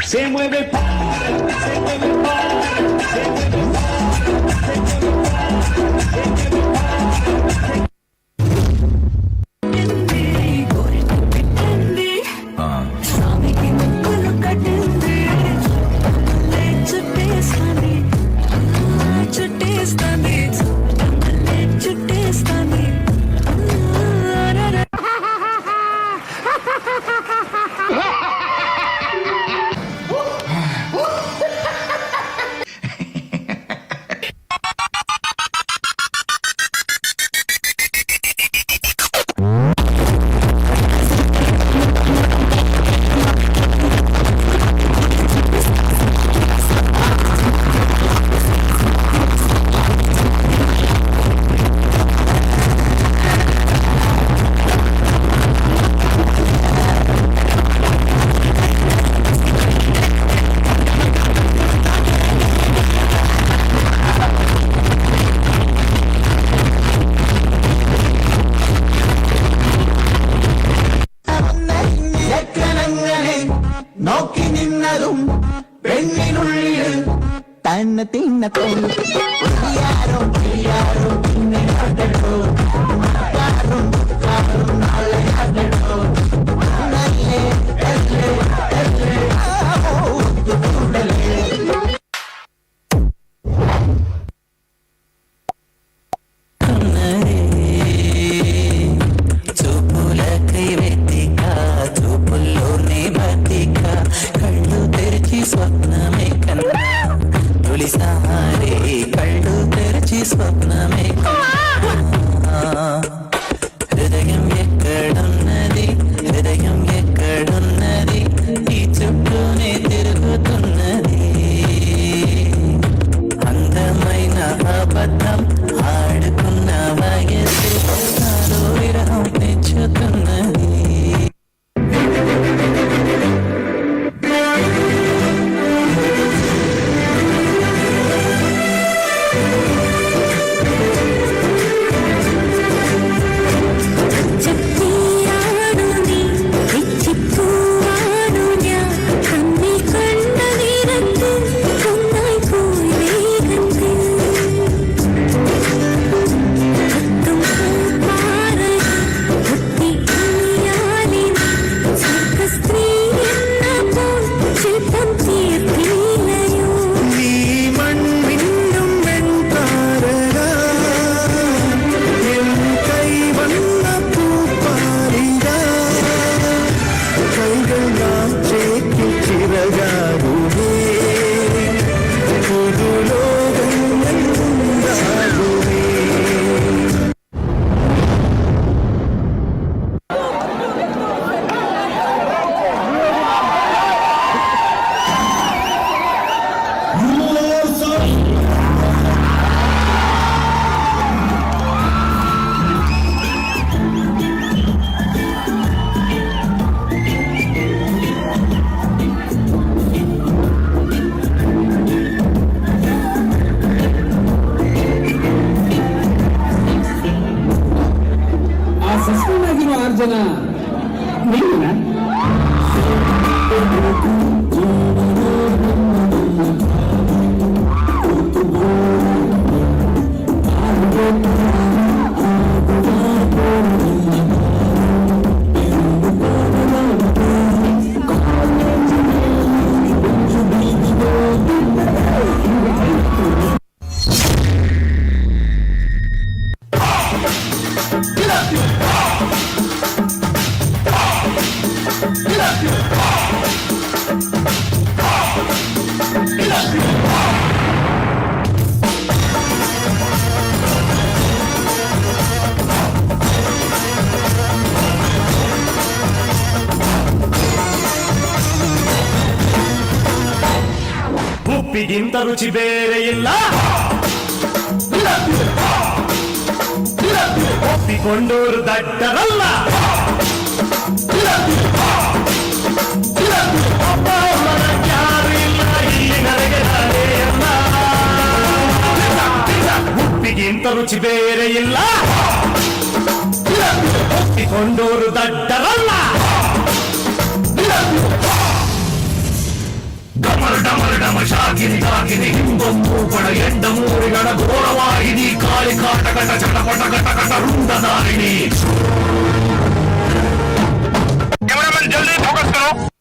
Se mueve padre, se mueve padre, se mueve നോക്കി നിന്നതും പെണ്ണിനുള്ളിൽ തന്നെ തിന്നത്തോ യാരോ യാരോ പിന്നെ കണ്ടോ കാറും കാറും നാളെ കണ്ടോ നല്ലേ നല്ലേ നല്ലേ ഓ തുടലേ സ്വപ്നമേ കണ്ണ തുളിസാരേ കള്ളു തെരച്ചി സ്വപ്നമേ ഹൃദയം ఎక్కడున్నది హృదయం ఎక్కడున్నది ఈ చుట్టూనే తిరుగుతున్నది అందమైన అబద్ధం ఆడుకున్న వయస్సు నాలో విరహం పెంచుతున్నది ಜನ ಉಪ್ಪಿಗಿಂತ ರುಚಿ ಬೇರೆ ಇಲ್ಲ, ಒಪ್ಪಿಕೊಂಡೋರು ದಡ್ಡರಲ್ಲ. ಒಬ್ಬ ಯಾರು ಇಲ್ಲ. ರುಚಿ ಬೇರೆ ಇಲ್ಲ ಒಪ್ಪಿಕೊಂಡೋರು ದಡ್ಡರಲ್ಲ ಡಮರ್ ಡಮರ್ ಡಮ ಶಾಕಿನಿ ಕಾಕಿನಿ ಹಿಂದೊಂದು ಪಡ ಎಂಡ ಮೂರಿಗಳ ಘೋರವಾಹಿನಿ ಕಾಳಿ ಕಾಟ ಕಟ ಚಟಪಟ ಕಟ ಕಟ ರುಂಡದಾರಿಣಿ कैमरामैन जल्दी फोकस करो।